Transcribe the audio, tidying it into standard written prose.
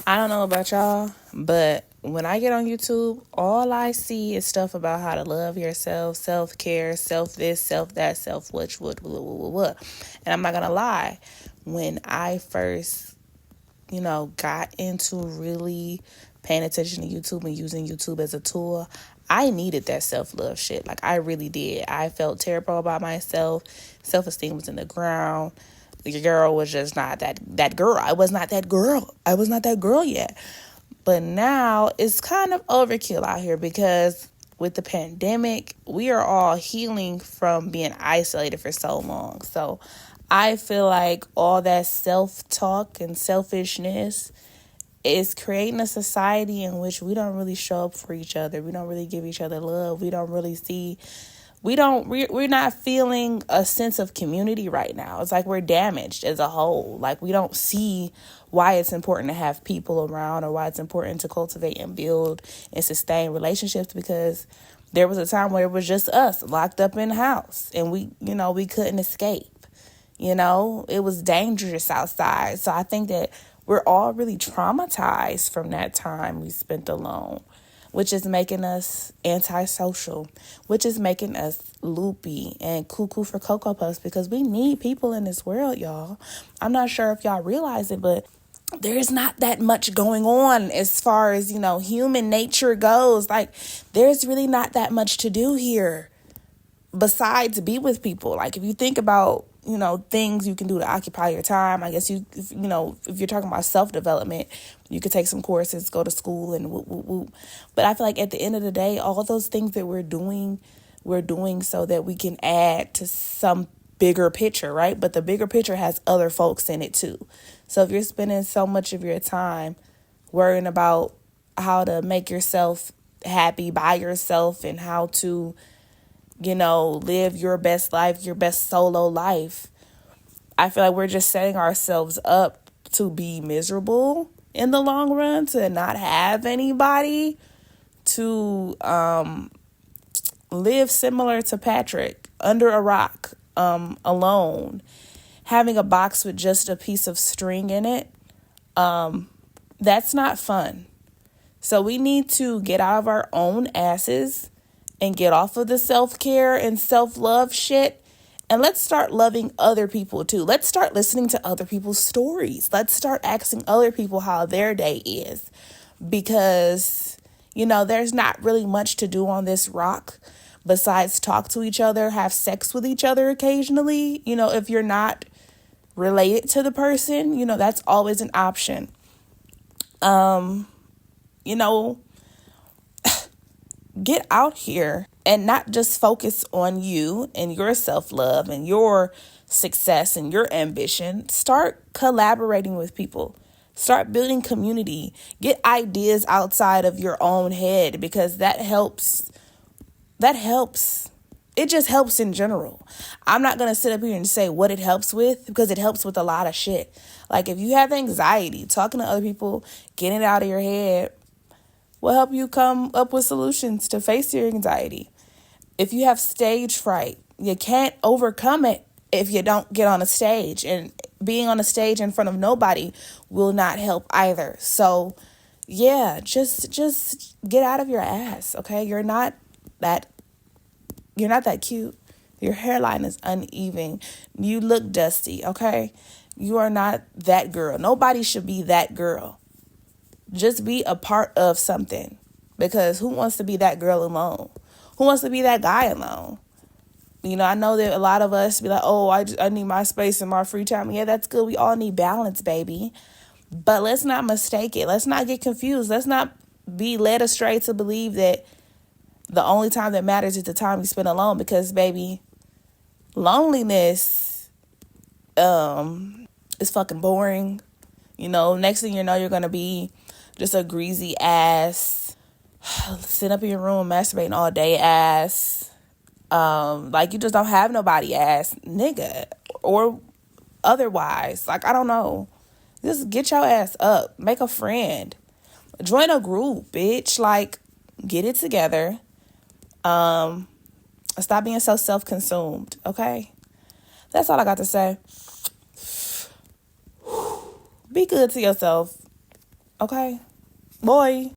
I don't know about y'all, but when I get on YouTube, all I see is stuff about how to love yourself, self care, self this, self that, self which, what. And I'm not gonna lie, when I first, got into really paying attention to YouTube and using YouTube as a tool, I needed that self love shit. Like, I really did. I felt terrible about myself. Self esteem was in the ground. The girl was just not that girl. I was not that girl. I was not that girl yet. But now it's kind of overkill out here because with the pandemic, we are all healing from being isolated for so long. So I feel like all that self-talk and selfishness is creating a society in which we don't really show up for each other. We don't really give each other love. We don't really see we're not feeling a sense of community right now. It's like we're damaged as a whole. Like, we don't see why it's important to have people around or why it's important to cultivate and build and sustain relationships, because there was a time where it was just us locked up in the house and we couldn't escape. It was dangerous outside. So I think that we're all really traumatized from that time we spent alone, which is making us antisocial, which is making us loopy and cuckoo for Cocoa Puffs, because we need people in this world, y'all. I'm not sure if y'all realize it, but there's not that much going on as far as, human nature goes. Like, there's really not that much to do here besides be with people. Like, if you think about, things you can do to occupy your time, I guess if you're talking about self-development, you could take some courses, go to school, and whoop, whoop, whoop. But I feel like at the end of the day, all those things that we're doing so that we can add to some bigger picture, right? But the bigger picture has other folks in it too. So if you're spending so much of your time worrying about how to make yourself happy by yourself and how to live your best life, your best solo life, I feel like we're just setting ourselves up to be miserable in the long run, to not have anybody, to live similar to Patrick, under a rock, alone, having a box with just a piece of string in it. That's not fun. So we need to get out of our own asses and get off of the self-care and self-love shit. And let's start loving other people too. Let's start listening to other people's stories. Let's start asking other people how their day is. Because, there's not really much to do on this rock besides talk to each other, have sex with each other occasionally. If you're not related to the person, that's always an option. Get out here and not just focus on you and your self-love and your success and your ambition. Start collaborating with people. Start building community. Get ideas outside of your own head, because that helps. It just helps in general. I'm not going to sit up here and say what it helps with, because it helps with a lot of shit. Like, if you have anxiety, talking to other people, getting it out of your head will help you come up with solutions to face your anxiety. If you have stage fright, you can't overcome it if you don't get on a stage. And being on a stage in front of nobody will not help either. So, yeah, just get out of your ass, okay? You're not that cute. Your hairline is uneven. You look dusty, okay? You are not that girl. Nobody should be that girl. Just be a part of something, because who wants to be that girl alone? Who wants to be that guy alone? I know that a lot of us be like, oh, I need my space and my free time. Yeah, that's good. We all need balance, baby. But let's not mistake it. Let's not get confused. Let's not be led astray to believe that the only time that matters is the time you spend alone, because, baby, loneliness is fucking boring. Next thing you know, you're going to be just a greasy ass, sit up in your room masturbating all day ass, like you just don't have nobody ass nigga, or otherwise. Like, I don't know. Just get your ass up. Make a friend. Join a group, bitch. Like, get it together. Stop being so self-consumed, okay? That's all I got to say. Be good to yourself. Okay? Boy.